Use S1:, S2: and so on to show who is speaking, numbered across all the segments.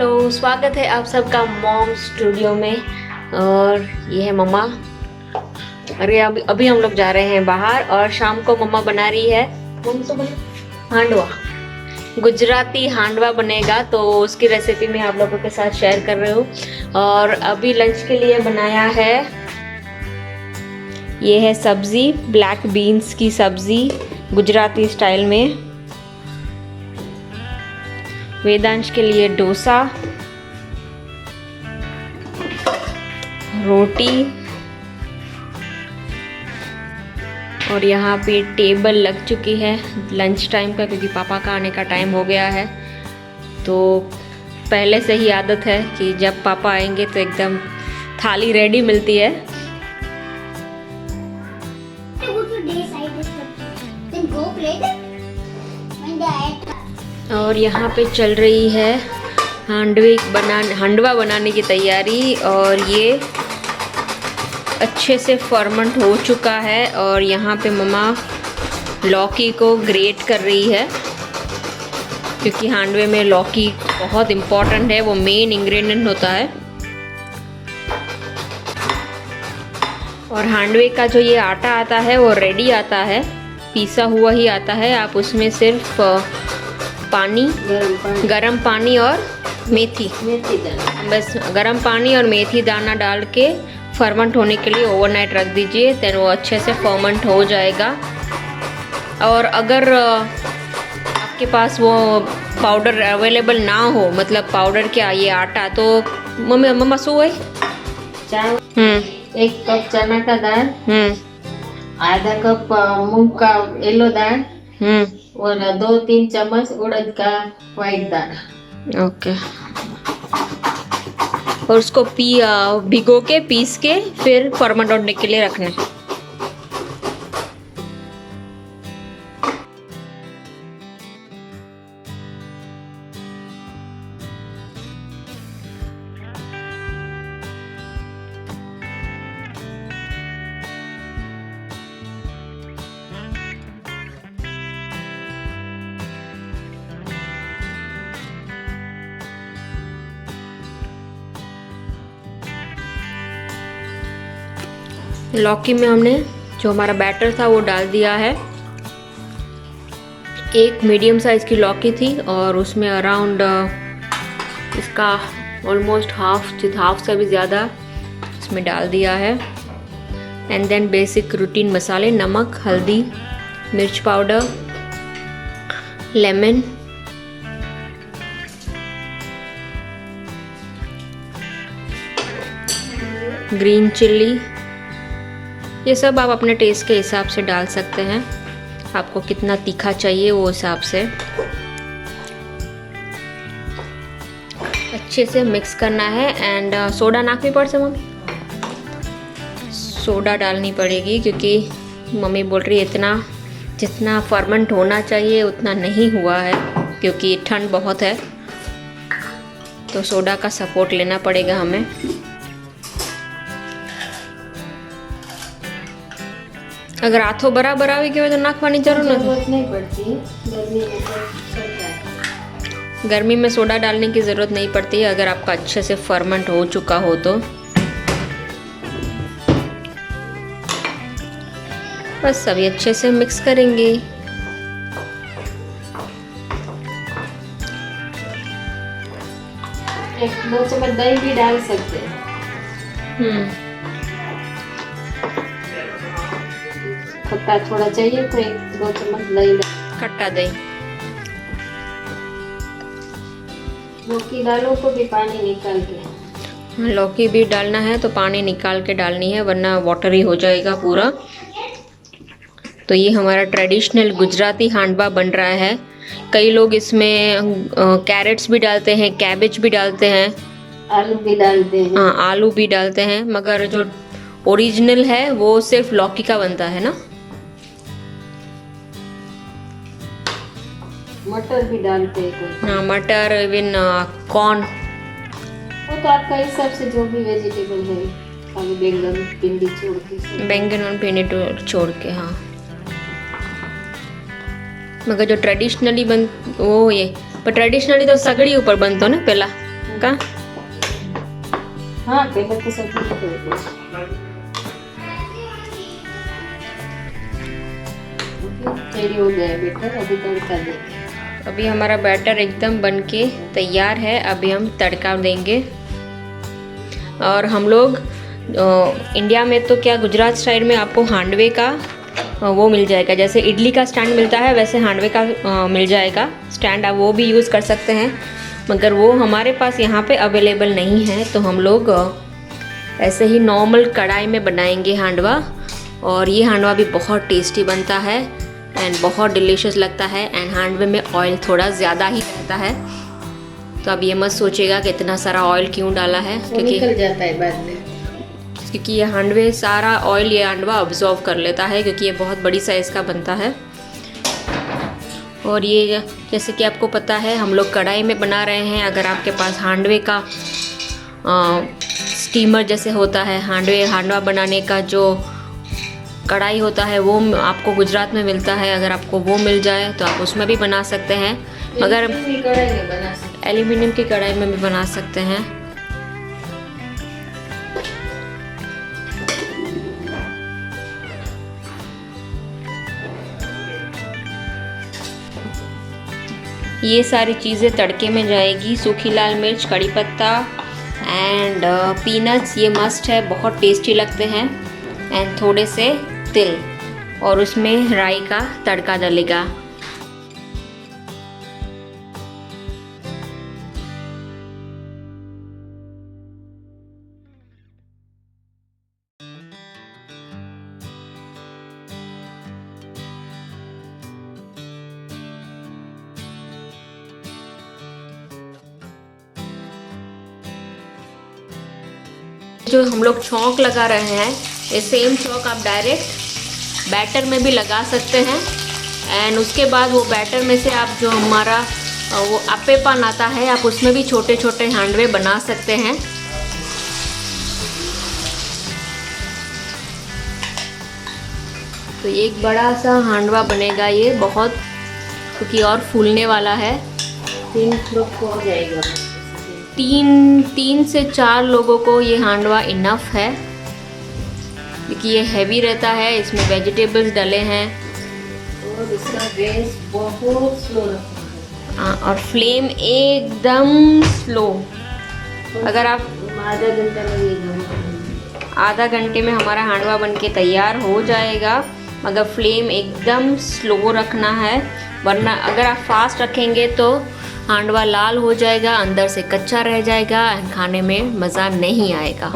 S1: Hello, स्वागत है आप सबका मॉम स्टूडियो में। और ये है मम्मा। अरे अभी हम लोग जा रहे हैं बाहर और शाम को मम्मा बना रही है हांडवा, गुजराती हांडवा बनेगा, तो उसकी रेसिपी मैं आप लोगों के साथ शेयर कर रही हूँ। और अभी लंच के लिए बनाया है, ये है सब्जी, ब्लैक बीन्स की सब्जी गुजराती स्टाइल में। वेदांश के लिए डोसा, रोटी, और यहाँ पे टेबल लग चुकी है लंच टाइम का, क्योंकि पापा का आने का टाइम हो गया है। तो पहले से ही आदत है कि जब पापा आएंगे तो एकदम थाली रेडी मिलती है। और यहाँ पे चल रही है हांडवा बनाने की तैयारी, और ये अच्छे से फर्मेंट हो चुका है। और यहाँ पे मम्मा लौकी को ग्रेट कर रही है, क्योंकि हांडवे में लौकी बहुत इम्पोर्टेंट है, वो मेन इंग्रेडिएंट होता है। और हांडवे का जो ये आटा आता है वो रेडी आता है, पीसा हुआ ही आता है। आप उसमें सिर्फ पानी, गरम पानी और मेथी दाना, बस गरम पानी और मेथी दाना डाल के फर्मेंट होने के लिए ओवरनाइट रख दीजिए, तो वो अच्छे से फर्मेंट हो जाएगा। और अगर आपके पास वो पाउडर अवेलेबल ना हो, मतलब पाउडर क्या, ये आटा, तो मम्मा सो है
S2: 1 कप चना का दाल, आधा कप मूंग का येलो दाल, और 2-3 चम्मच उड़द का व्हाइट दाना।
S1: ओके। और उसको भिगो के पीस के फिर फर्मेंट होने के लिए रखना है। लौकी में हमने जो हमारा बैटर था वो डाल दिया है। एक मीडियम साइज़ की लौकी थी और उसमें अराउंड इसका ऑलमोस्ट हाफ से भी ज़्यादा इसमें डाल दिया है। एंड देन बेसिक रूटीन मसाले, नमक, हल्दी, मिर्च पाउडर, लेमन, ग्रीन चिल्ली, ये सब आप अपने टेस्ट के हिसाब से डाल सकते हैं, आपको कितना तीखा चाहिए वो हिसाब से। अच्छे से मिक्स करना है। एंड सोडा नाकनी पड़ से मम्मी, सोडा डालनी पड़ेगी, क्योंकि मम्मी बोल रही है इतना जितना फर्मेंट होना चाहिए उतना नहीं हुआ है, क्योंकि ठंड बहुत है, तो सोडा का सपोर्ट लेना पड़ेगा हमें। अगर हाथों बराबर આવી ગયો तो નાખવાની જરૂર
S2: नहीं पड़ती, गर्मी में चलता है।
S1: गर्मी में सोडा डालने की ज़रूरत नहीं पड़ती है, अगर आपका अच्छे से फर्मेंट हो चुका हो तो। बस अभी अच्छे से मिक्स करेंगे।
S2: एक 2 चम्मच दही भी डाल सकते हैं। खट्टा थोड़ा चाहिए तो 1-2 चम्मच दही,
S1: खट्टा दही।
S2: लौकी डालो तो भी पानी निकाल के।
S1: लौकी भी डालना है तो पानी निकाल के डालनी है, वरना वाटरी हो जाएगा पूरा। तो ये हमारा ट्रेडिशनल गुजराती हांडवा बन रहा है। कई लोग इसमें कैरेट्स भी डालते हैं, कैबेज भी डालते हैं,
S2: आलू भी डालते हैं।
S1: हाँ, आलू भी डालते हैं, मगर जो ओरिजिनल है वो सिर्फ लौकी का बनता है ना।
S2: मटर भी डालते हैं कोई।
S1: हाँ, मटर, इवन कॉर्न।
S2: वो तो आपका हिसाब से जो भी वेजिटेबल है, खाली बैंगन भिंडी छोड़ के।
S1: बैंगन और भिंडी छोड़ के, हाँ। मगर जो ट्रेडिशनली वो ये पर ट्रेडिशनली तो सगड़ी ऊपर बनतो ने पहला का?
S2: हाँ पहले तो सब कुछ रेडी हो गया बेटा, अभी तड़का देंगे।
S1: अभी हमारा बैटर एकदम बनके तैयार है, अभी हम तड़का देंगे। और हम लोग इंडिया में तो क्या, गुजरात साइड में आपको हांडवे का वो मिल जाएगा, जैसे इडली का स्टैंड मिलता है वैसे हांडवे का मिल जाएगा स्टैंड, आप वो भी यूज़ कर सकते हैं। मगर वो हमारे पास यहाँ पे अवेलेबल नहीं है, तो हम लोग ऐसे ही नॉर्मल कढ़ाई में बनाएंगे हांडवा। और ये हांडवा भी बहुत टेस्टी बनता है एंड बहुत डिलीशियस लगता है। एंड हांडवे में ऑयल थोड़ा ज़्यादा ही रहता है, तो अब ये मत सोचिएगा कि इतना सारा ऑयल क्यों डाला है, क्योंकि
S2: निकल जाता है बाद में,
S1: क्योंकि ये हांडवे सारा ऑयल ये हांडवा ऑब्जॉर्व कर लेता है, क्योंकि ये बहुत बड़ी साइज़ का बनता है। और ये जैसे कि आपको पता है हम लोग कढ़ाई में बना रहे हैं। अगर आपके पास हांडवे का स्टीमर जैसे होता है, हांडवा बनाने का जो कढ़ाई होता है वो आपको गुजरात में मिलता है, अगर आपको वो मिल जाए तो आप उसमें भी बना सकते हैं। मगर एल्यूमिनियम की कढ़ाई में भी बना सकते हैं। ये सारी चीज़ें तड़के में जाएगी, सूखी लाल मिर्च, कड़ी पत्ता एंड पीनट्स, ये मस्ट है, बहुत टेस्टी लगते हैं। एंड थोड़े से तिल, और उसमें राई का तड़का डलेगा। जो हम लोग छौंक लगा रहे हैं, ये सेम छौंक आप डायरेक्ट बैटर में भी लगा सकते हैं। एंड उसके बाद वो बैटर में से आप जो हमारा वो अप्पे पान आता है, आप उसमें भी छोटे छोटे हांडवे बना सकते हैं। तो एक बड़ा सा हांडवा बनेगा ये, बहुत, क्योंकि और फूलने वाला है।
S2: 3 लोग को हो जाएगा,
S1: 3 से 4 लोगों को ये हांडवा इनफ है, क्योंकि ये हैवी रहता है, इसमें वेजिटेबल्स डले हैं।
S2: और इसका गैस बहुत स्लो रखना है।
S1: और फ्लेम एकदम स्लो। अगर आप
S2: आधा घंटा लगेगा,
S1: आधा घंटे में हमारा हांडवा बनके तैयार हो जाएगा, मगर फ्लेम एकदम स्लो रखना है, वरना अगर आप फास्ट रखेंगे तो हांडवा लाल हो जाएगा, अंदर से कच्चा रह जाएगा, खाने में मज़ा नहीं आएगा।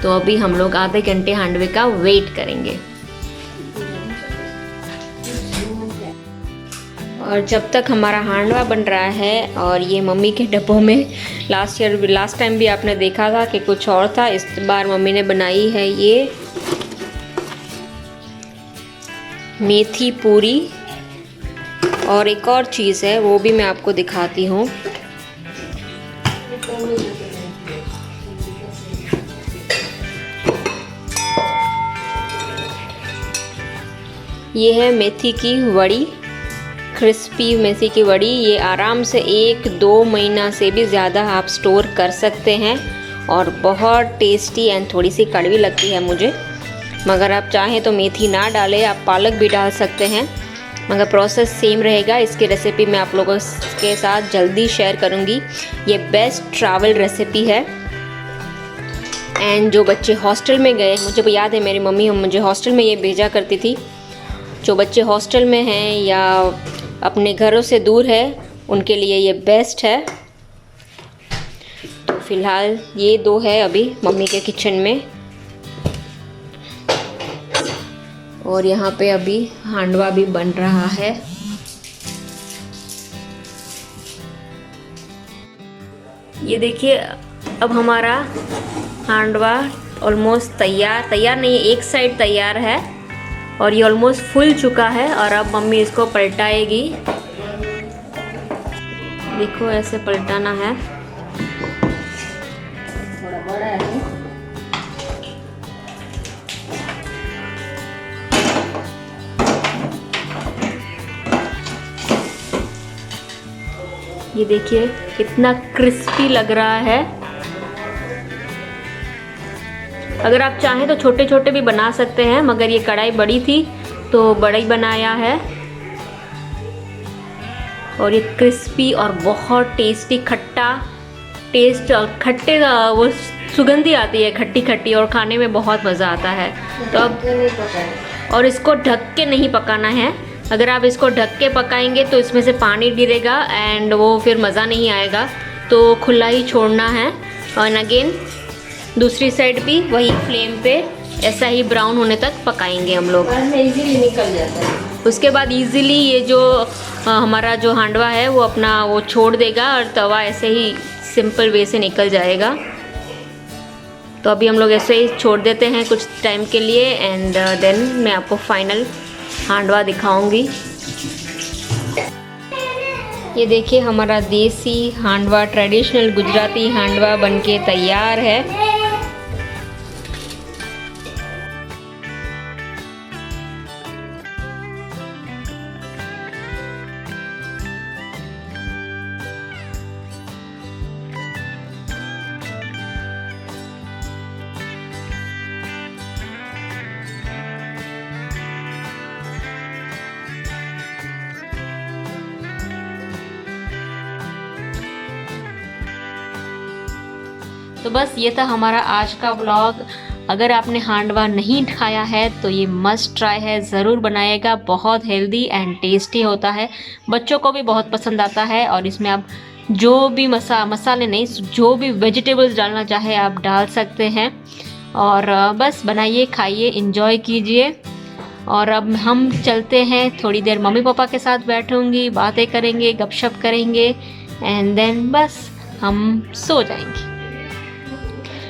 S1: तो अभी हम लोग आधे घंटे हांडवे का वेट करेंगे। और जब तक हमारा हांडवा बन रहा है, और ये मम्मी के डब्बों में लास्ट टाइम भी आपने देखा था कि कुछ और था, इस बार मम्मी ने बनाई है ये मेथी पूरी, और एक और चीज़ है वो भी मैं आपको दिखाती हूँ। ये है मेथी की वड़ी, क्रिस्पी मेथी की वड़ी। ये आराम से 1-2 महीना से भी ज़्यादा आप स्टोर कर सकते हैं, और बहुत टेस्टी एंड थोड़ी सी कड़वी लगती है मुझे। मगर आप चाहें तो मेथी ना डालें, आप पालक भी डाल सकते हैं, मगर प्रोसेस सेम रहेगा। इसकी रेसिपी मैं आप लोगों के साथ जल्दी शेयर करूंगी। ये बेस्ट ट्रैवल रेसिपी है। एंड जो बच्चे हॉस्टल में गए, मुझे याद है मेरी मम्मी मुझे हॉस्टल में ये भेजा करती थी। जो बच्चे हॉस्टल में हैं या अपने घरों से दूर है, उनके लिए ये बेस्ट है। तो फ़िलहाल ये 2 है अभी मम्मी के किचन में, और यहाँ पे अभी हांडवा भी बन रहा है। ये देखिए, अब हमारा हांडवा ऑलमोस्ट तैयार नहीं है, एक साइड तैयार है और ये ऑलमोस्ट फूल चुका है। और अब मम्मी इसको पलटाएगी। देखो ऐसे पलटाना है।
S2: थोड़ा बड़ा है।
S1: ये देखिए कितना क्रिस्पी लग रहा है। अगर आप चाहें तो छोटे छोटे भी बना सकते हैं, मगर ये कढ़ाई बड़ी थी तो बड़ा ही बनाया है। और ये क्रिस्पी और बहुत टेस्टी खट्टा टेस्ट, और खट्टे वो सुगंधी आती है खट्टी खट्टी, और खाने में बहुत मज़ा आता है। तो अब और इसको ढक के नहीं पकाना है। अगर आप इसको ढक के पकाएंगे तो इसमें से पानी गिरेगा एंड वो फिर मज़ा नहीं आएगा, तो खुला ही छोड़ना है। और अगेन दूसरी साइड भी वही फ्लेम पे ऐसा ही ब्राउन होने तक पकाएंगे हम लोग।
S2: इजीली निकल जाता है।
S1: उसके बाद इजीली ये जो हमारा जो हांडवा है वो अपना वो छोड़ देगा और तवा ऐसे ही सिंपल वे से निकल जाएगा। तो अभी हम लोग ऐसे ही छोड़ देते हैं कुछ टाइम के लिए एंड देन मैं आपको फाइनल हांडवा दिखाऊंगी। ये देखिए हमारा देसी हांडवा, ट्रेडिशनल गुजराती हांडवा बनके तैयार है। तो बस ये था हमारा आज का व्लॉग। अगर आपने हांडवा नहीं खाया है तो ये मस्ट ट्राई है, ज़रूर बनाइएगा। बहुत हेल्दी एंड टेस्टी होता है, बच्चों को भी बहुत पसंद आता है। और इसमें आप जो भी मसाले नहीं, जो भी वेजिटेबल्स डालना चाहे आप डाल सकते हैं। और बस बनाइए, खाइए, इंजॉय कीजिए। और अब हम चलते हैं, थोड़ी देर मम्मी पापा के साथ बैठूंगी, बातें करेंगे, गपशप करेंगे एंड देन बस हम सो जाएंगे।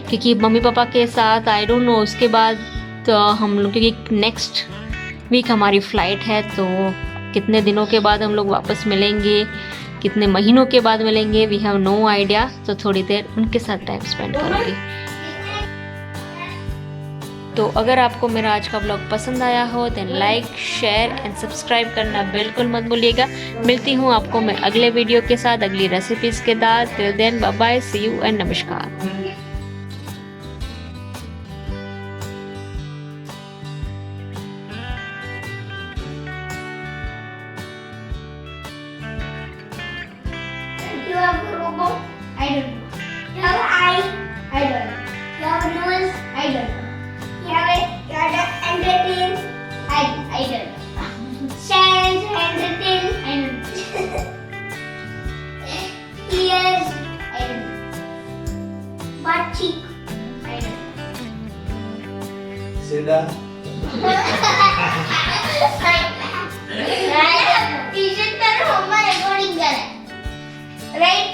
S1: क्योंकि मम्मी पापा के साथ आई डोंट नो उसके बाद तो हम लोग, क्योंकि नेक्स्ट वीक हमारी फ़्लाइट है, तो कितने दिनों के बाद हम लोग वापस मिलेंगे, कितने महीनों के बाद मिलेंगे, वी हैव नो आइडिया। तो थोड़ी देर उनके साथ टाइम स्पेंड करूँगी। तो अगर आपको मेरा आज का ब्लॉग पसंद आया हो then like, share and subscribe करना बिल्कुल मत भूलिएगा। मिलती हूँ आपको मैं अगले वीडियो के साथ, अगली रेसिपीज़ के साथ। Till then bye bye, see you and नमस्कार।
S3: You have a robot? I don't know. You have an eye? I don't know. You have a nose? I don't know. You have tail? I don't know. Hands and the tail? I don't know. Ears? I don't know. Butt cheek? I don't know.
S4: Seda.
S3: T-shirt पर हमारा recording कर रहा है, right?